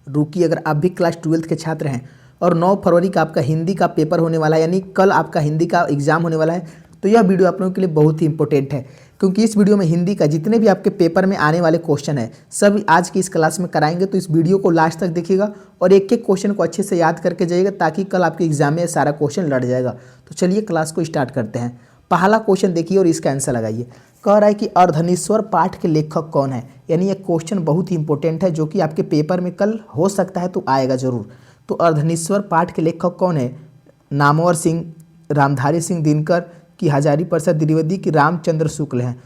रुकिए, अगर आप भी क्लास 12th के छात्र हैं और 9 फरवरी का आपका हिंदी का पेपर होने वाला है, यानी कल आपका हिंदी का एग्जाम होने वाला है, तो यह वीडियो आप लोगों के लिए बहुत ही इंपॉर्टेंट है, क्योंकि इस वीडियो में हिंदी का जितने भी आपके पेपर में आने वाले क्वेश्चन है सब आज की इस क्लास में कराएंगे। तो इस वीडियो को लास्ट तक देखिएगा और एक एक क्वेश्चन को अच्छे से याद करके जाइएगा, ताकि कल आपके एग्जाम में सारा क्वेश्चन लड़ जाएगा। तो चलिए क्लास को स्टार्ट करते हैं। पहला क्वेश्चन देखिए और इसका आंसर लगाइए। कह रहा है कि अर्धनीश्वर पाठ के लेखक कौन है, यानी यह क्वेश्चन बहुत ही इंपॉर्टेंट है, जो कि आपके पेपर में कल हो सकता है तो आएगा जरूर। तो अर्धनीश्वर पाठ के लेखक कौन है? नामवर सिंह, रामधारी सिंह दिनकर की हजारी प्रसाद द्विवेदी की रामचंद्र शुक्ल हैं।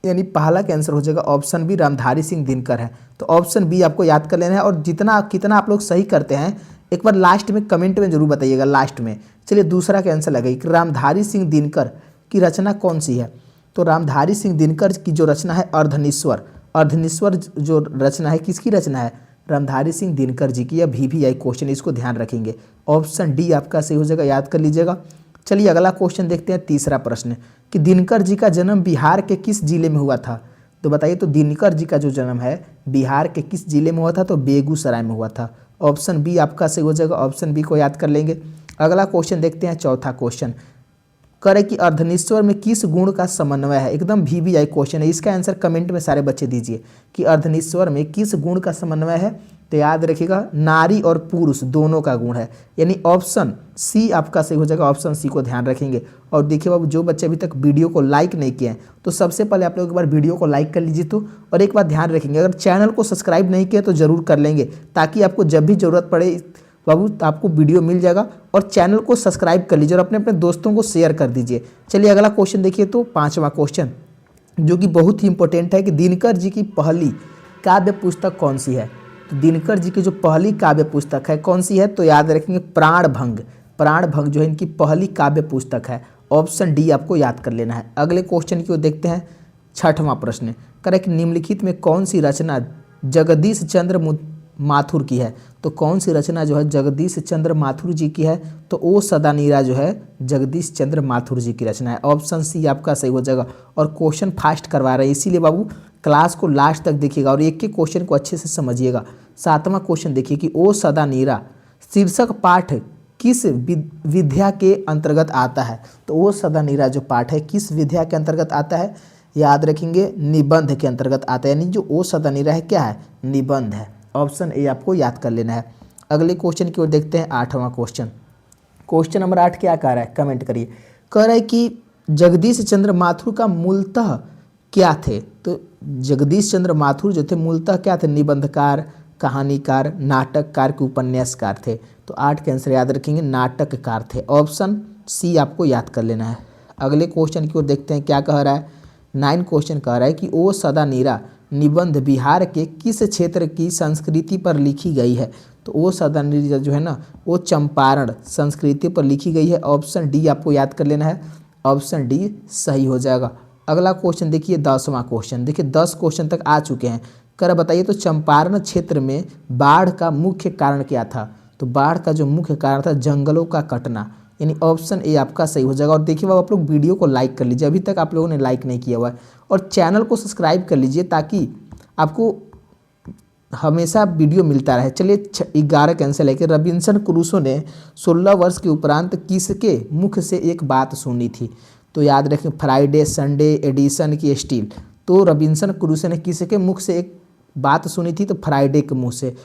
यानी पहला का आंसर हो जाएगा ऑप्शन बी, रामधारी सिंह दिनकर है। तो ऑप्शन बी आपको याद कर लेना है, और जितना कितना आप लोग सही करते हैं एक बार लास्ट में कमेंट में जरूर बताइएगा, लास्ट में। चलिए दूसरा का आंसर लगाइए कि रामधारी सिंह दिनकर की रचना कौन सी है। तो रामधारी सिंह दिनकर की जो रचना है अर्धनीश्वर, अर्धनीश्वर जो रचना है किसकी रचना है? रामधारी सिंह दिनकर जी की। यह VVI क्वेश्चन, इसको ध्यान रखेंगे। ऑप्शन डी आपका सही हो जाएगा, याद कर लीजिएगा। चलिए अगला क्वेश्चन देखते हैं, तीसरा प्रश्न कि दिनकर जी का जन्म बिहार के किस जिले में हुआ था? तो बताइए, तो दिनकर जी का जो जन्म है बिहार के किस जिले में हुआ था? तो बेगूसराय में हुआ था। ऑप्शन बी आपका सही हो जाएगा, ऑप्शन बी को याद कर लेंगे। अगला क्वेश्चन देखते हैं, चौथा क्वेश्चन करे कि अर्धनीश्वर में किस गुण का समन्वय है? एकदम VVI क्वेश्चन है, इसका आंसर कमेंट में सारे बच्चे दीजिए कि अर्धनीश्वर में किस गुण का समन्वय है। तो याद रखिएगा नारी और पुरुष दोनों का गुण है, यानी ऑप्शन सी आपका सही हो जाएगा। ऑप्शन सी को ध्यान रखेंगे। और देखिए बाबू, जो बच्चे अभी तक वीडियो को लाइक नहीं किए हैं तो सबसे पहले आप लोग एक बार वीडियो को लाइक कर लीजिए। तो और एक बार ध्यान रखेंगे, अगर चैनल को सब्सक्राइब नहीं किया तो जरूर कर लेंगे, ताकि आपको जब भी जरूरत पड़े बाबू आपको वीडियो मिल जाएगा। और चैनल को सब्सक्राइब कर लीजिए और अपने अपने दोस्तों को शेयर कर दीजिए। चलिए अगला क्वेश्चन देखिए, तो पांचवा क्वेश्चन जो कि बहुत ही इंपॉर्टेंट है कि दिनकर जी की पहली काव्य पुस्तक कौन सी है? तो दिनकर जी की जो पहली काव्य पुस्तक है कौन सी है? तो याद रखेंगे प्राणभंग। प्राणभंग जो है इनकी पहली काव्य पुस्तक है। ऑप्शन डी आपको याद कर लेना है। अगले क्वेश्चन की ओर देखते हैं, छठवां प्रश्न करे कि निम्नलिखित में कौन सी रचना जगदीश चंद्र माथुर की है? तो कौन सी रचना जो है जगदीश चंद्र माथुर जी की है? तो ओ सदा नीरा जो है जगदीश चंद्र माथुर जी की रचना है। ऑप्शन सी आपका सही हो जाएगा। और क्वेश्चन फास्ट करवा रहे हैं, इसीलिए बाबू क्लास को लास्ट तक देखिएगा और एक एक क्वेश्चन को अच्छे से समझिएगा। सातवां क्वेश्चन देखिए कि ओ सदा नीरा शीर्षक पाठ किस विद्या के अंतर्गत आता है? तो ओ सदा नीरा जो पाठ है किस विद्या के अंतर्गत आता है? याद रखेंगे निबंध के अंतर्गत आता है, यानी जो ओ सदा नीरा है क्या है? निबंध है। ऑप्शन ए आपको याद कर लेना है। अगले क्वेश्चन की ओर देखते हैं, आठवां क्वेश्चन। क्वेश्चन नंबर 8 क्या कह रहा है? कमेंट करिए। कह रहा है कि जगदीश चंद्र माथुर का मूलतः क्या थे? तो जगदीश चंद्र माथुर जो थे मूलतः क्या थे? निबंधकार, कहानीकार, नाटककार के उपन्यासकार थे। तो 8 के आंसर याद रखेंगे, नाटककार थे। ऑप्शन सी आपको याद कर लेना है। अगले क्वेश्चन की ओर देखते हैं क्या कह रहा है। 9 क्वेश्चन कह रहा है कि ओ सदा नीरा निबंध बिहार के किस क्षेत्र की संस्कृति पर लिखी गई है? तो ओ सदा नीरा जो है ना वो चंपारण संस्कृति पर लिखी गई है। ऑप्शन डी आपको याद कर लेना है। ऑप्शन डी सही हो जाएगा। अगला क्वेश्चन देखिए, 10वां क्वेश्चन। देखिए 10 क्वेश्चन तक आ चुके हैं। कर बताइए, तो चंपारण क्षेत्र में बाढ़ का मुख्य कारण क्या था? तो बाढ़ का जो मुख्य कारण था जंगलों का कटना, यानी ऑप्शन ए आपका सही हो जाएगा। और देखिए बाबू, आप लोग वीडियो को लाइक कर लीजिए, अभी तक आप लोगों ने लाइक नहीं किया हुआ है, और चैनल को सब्सक्राइब कर लीजिए ताकि आपको हमेशा वीडियो मिलता रहे। चलिए 11 का आंसर लेके रॉबिन्सन क्रूसो ने 16 वर्ष के उपरांत किसके मुख से एक बात सुनी थी? तो याद रखें फ्राइडे, संडे, एडिसन की स्टील। तो रॉबिन्सन क्रूसो ने किसके मुख से एक बात सुनी थी? तो फ्राइडे के मुंह से,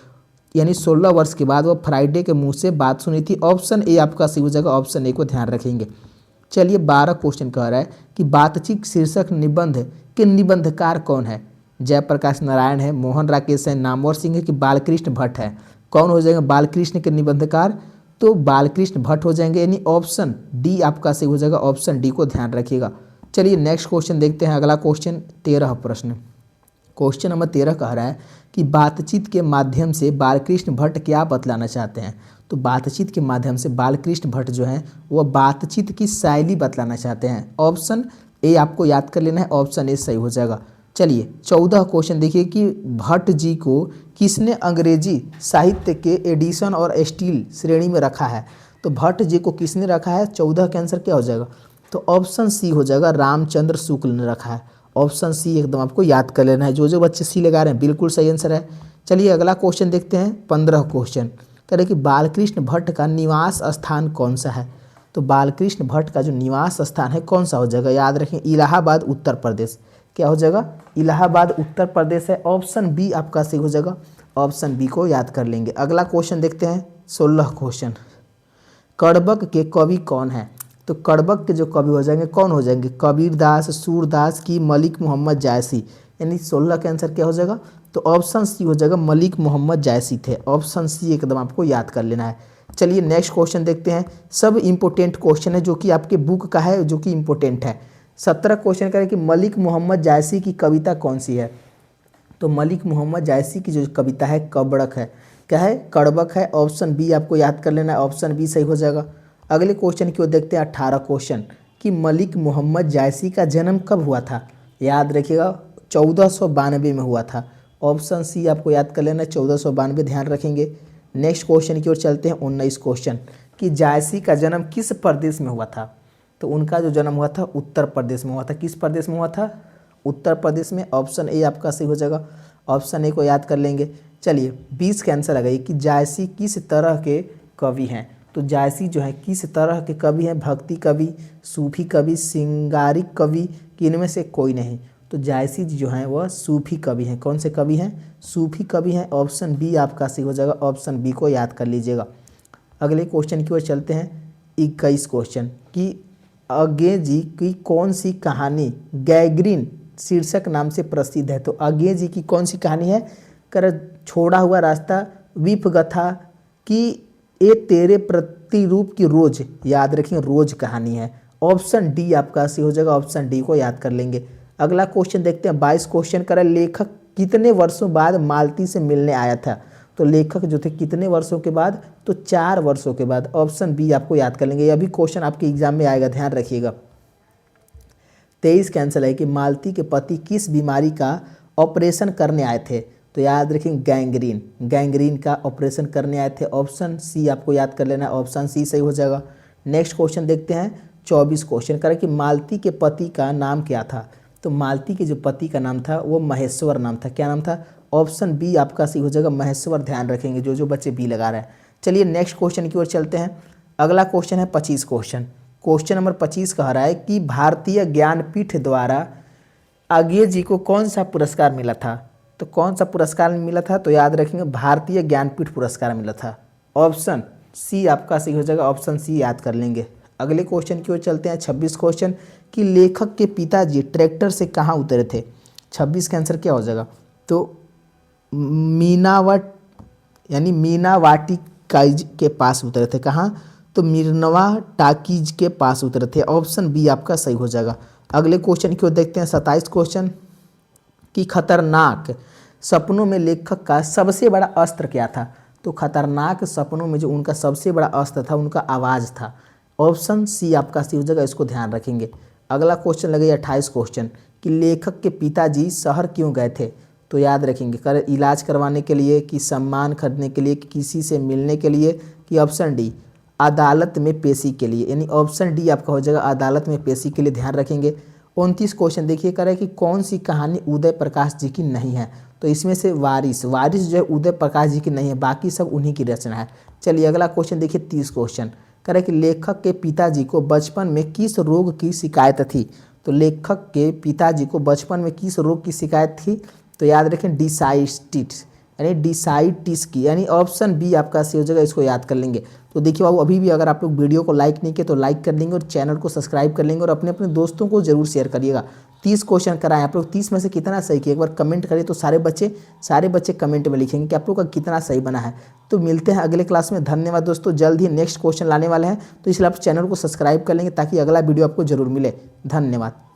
यानी 16 वर्ष के बाद वो फ्राइडे के मुंह से बात सुनी थी। ऑप्शन ए आपका सही हो जाएगा। ऑप्शन ए को ध्यान रखेंगे। चलिए 12 क्वेश्चन कह रहा है कि बातचीत शीर्षक निबंध के निबंधकार कौन है? जयप्रकाश नारायण है, मोहन राकेश है, नामवर सिंह है कि बालकृष्ण भट्ट है? कौन हो जाएगा बालकृष्ण के निबंधकार? तो बालकृष्ण भट्ट हो जाएंगे, यानी ऑप्शन डी आपका सही हो जाएगा। ऑप्शन डी को ध्यान रखिएगा। चलिए नेक्स्ट क्वेश्चन देखते हैं। अगला क्वेश्चन 13 प्रश्न। क्वेश्चन नंबर 13 कह रहा है कि बातचीत के माध्यम से बालकृष्ण भट्ट क्या बतलाना चाहते हैं? तो बातचीत के माध्यम से बालकृष्ण भट्ट जो हैं वह बातचीत की शैली बतलाना चाहते हैं। ऑप्शन ए आपको याद कर लेना है। ऑप्शन ए सही हो जाएगा। चलिए 14 क्वेश्चन देखिए कि भट्ट जी को किसने अंग्रेजी साहित्य के एडिशन और स्टील श्रेणी में रखा है? तो भट्ट जी को किसने रखा है? 14 का आंसर क्या हो जाएगा? तो ऑप्शन सी हो जाएगा, रामचंद्र शुक्ल ने रखा है। ऑप्शन सी एकदम आपको याद कर लेना है। जो जो बच्चे सी लगा रहे हैं बिल्कुल सही आंसर है। चलिए अगला क्वेश्चन देखते हैं, 15 क्वेश्चन। कह रहे कि बालकृष्ण भट्ट का निवास स्थान कौन सा है। तो बालकृष्ण भट्ट का जो निवास स्थान है कौन सा हो जाएगा, याद रखें इलाहाबाद उत्तर प्रदेश। क्या हो जाएगा, इलाहाबाद उत्तर प्रदेश है। ऑप्शन बी आपका सही हो जाएगा, ऑप्शन बी को याद कर लेंगे। अगला क्वेश्चन देखते हैं, 16 क्वेश्चन। कड़बक के कवि कौन है। तो कड़बक के जो कवि हो जाएंगे कौन हो जाएंगे, कबीरदास, सूरदास की मलिक मोहम्मद जायसी। यानी 16 का आंसर क्या हो जाएगा, तो ऑप्शन सी हो जाएगा, मलिक मोहम्मद जायसी थे। ऑप्शन सी एकदम आपको याद कर लेना है। चलिए नेक्स्ट क्वेश्चन देखते हैं। सब इंपॉर्टेंट क्वेश्चन है जो कि आपके बुक का है, जो कि इंपॉर्टेंट है। 17 क्वेश्चन करें कि मलिक मोहम्मद जायसी की कविता कौन सी है। तो मलिक मोहम्मद जायसी की जो कविता है कबड़क है। क्या है, कड़बक है। ऑप्शन बी आपको याद कर लेना है, ऑप्शन बी सही हो जाएगा। अगले क्वेश्चन की ओर देखते हैं, 18 क्वेश्चन कि मलिक मोहम्मद जायसी का जन्म कब हुआ था। याद रखिएगा 1492 में हुआ था। ऑप्शन सी आपको याद कर लेना है, 1492 ध्यान रखेंगे। नेक्स्ट क्वेश्चन की ओर चलते हैं, 19 क्वेश्चन कि जायसी का जन्म किस प्रदेश में हुआ था। तो उनका जो जन्म हुआ था उत्तर प्रदेश में हुआ था। किस प्रदेश में हुआ था, उत्तर प्रदेश में। ऑप्शन ए आपका सही हो जाएगा, ऑप्शन ए को याद कर लेंगे। चलिए 20 का आंसर आ गई कि जायसी किस तरह के कवि हैं। तो जायसी जो है किस तरह के कवि हैं, भक्ति कवि, सूफी कवि, सिंगारिक कवि, कि इनमें से कोई नहीं। तो जायसी जी जो हैं वह सूफी कवि हैं। कौन से कवि हैं, सूफी कवि हैं। ऑप्शन बी आपका सही हो जाएगा, ऑप्शन बी को याद कर लीजिएगा। अगले क्वेश्चन की ओर चलते हैं, 21 क्वेश्चन कि अगे जी की कौन सी कहानी गैग्रीन शीर्षक नाम से प्रसिद्ध है। तो अगे जी की कौन सी कहानी है, कर छोड़ा हुआ रास्ता, विपगथा की ए तेरे प्रतिरूप की रोज। याद रखें रोज कहानी है। ऑप्शन डी आपका सही हो जाएगा, ऑप्शन डी को याद कर लेंगे। अगला क्वेश्चन देखते हैं, 22 क्वेश्चन करें, लेखक कितने वर्षों बाद मालती से मिलने आया था। तो लेखक जो थे कितने वर्षों के बाद, तो 4 वर्षों के बाद। ऑप्शन बी आपको याद कर लेंगे। यह भी क्वेश्चन आपके एग्जाम में आएगा, ध्यान रखिएगा। 23 कैंसिल है कि मालती के पति किस बीमारी का ऑपरेशन करने आए थे। तो याद रखें गैंग्रीन, गैंग्रीन का ऑपरेशन करने आए थे। ऑप्शन सी आपको याद कर लेना है, ऑप्शन सी सही हो जाएगा। नेक्स्ट क्वेश्चन देखते हैं, 24 क्वेश्चन करें कि मालती के पति का नाम क्या था। तो मालती के जो पति का नाम था वो महेश्वर नाम था। क्या नाम था, ऑप्शन बी आपका सही हो जाएगा, महेश्वर। ध्यान रखेंगे जो जो बच्चे बी लगा रहे हैं। चलिए नेक्स्ट क्वेश्चन की ओर चलते हैं। अगला क्वेश्चन है 25 क्वेश्चन। क्वेश्चन नंबर 25 कह रहा है कि भारतीय ज्ञानपीठ द्वारा आगे जी को कौन सा पुरस्कार मिला था। तो कौन सा पुरस्कार मिला था, तो याद रखेंगे भारतीय ज्ञानपीठ पुरस्कार मिला था। ऑप्शन सी आपका सही हो जाएगा, ऑप्शन सी याद कर लेंगे। अगले क्वेश्चन की ओर चलते हैं, 26 क्वेश्चन कि लेखक के पिताजी ट्रैक्टर से कहाँ उतरे थे। 26 का आंसर क्या हो जाएगा, तो मीनावट यानी मीनावाटी काइज के पास उतरे थे। कहाँ, तो मिर्नवा टाकीज के पास उतरे थे। ऑप्शन बी आपका सही हो जाएगा। अगले क्वेश्चन की ओर देखते हैं, 27 क्वेश्चन कि खतरनाक सपनों में लेखक का सबसे बड़ा अस्त्र क्या था। तो खतरनाक सपनों में जो उनका सबसे बड़ा अस्त्र था उनका आवाज़ था। ऑप्शन सी आपका सही हो जाएगा, इसको ध्यान रखेंगे। अगला क्वेश्चन लगे 28 क्वेश्चन कि लेखक के पिताजी शहर क्यों गए थे। तो याद रखेंगे, कर इलाज करवाने के लिए, कि सम्मान खरीदने के लिए, कि किसी से मिलने के लिए, कि ऑप्शन डी अदालत में पेशी के लिए। यानी ऑप्शन डी आपका हो जाएगा, अदालत में पेशी के लिए। ध्यान रखेंगे। 29 क्वेश्चन देखिए, कह रहा है कि कौन सी कहानी उदय प्रकाश जी की नहीं है। तो इसमें से वारिस जो है उदय प्रकाश जी की नहीं है, बाकी सब उन्हीं की रचना है। चलिए अगला क्वेश्चन देखिए, 30 क्वेश्चन कह रहा है कि लेखक के पिताजी को बचपन में किस रोग की शिकायत थी। तो लेखक के पिताजी को बचपन में किस रोग की शिकायत थी। तो याद रखें डिसाइटिस, यानी डिसाइटिस की। यानी ऑप्शन बी आपका सही हो जाएगा, इसको याद कर लेंगे। तो देखिए बाबू, अभी भी अगर आप लोग वीडियो को लाइक नहीं किए तो लाइक कर लेंगे और चैनल को सब्सक्राइब कर लेंगे और अपने अपने दोस्तों को जरूर शेयर करिएगा। 30 क्वेश्चन कराएं, आप लोग 30 में से कितना सही किए एक बार कमेंट करिए, तो सारे बच्चे कमेंट में लिखेंगे कि आप लोग का कितना सही बना है। तो मिलते हैं अगले क्लास में। धन्यवाद दोस्तों, जल्द ही नेक्स्ट क्वेश्चन लाने वाले हैं, तो इसलिए आप चैनल को सब्सक्राइब कर लेंगे ताकि अगला वीडियो आपको जरूर मिले। धन्यवाद।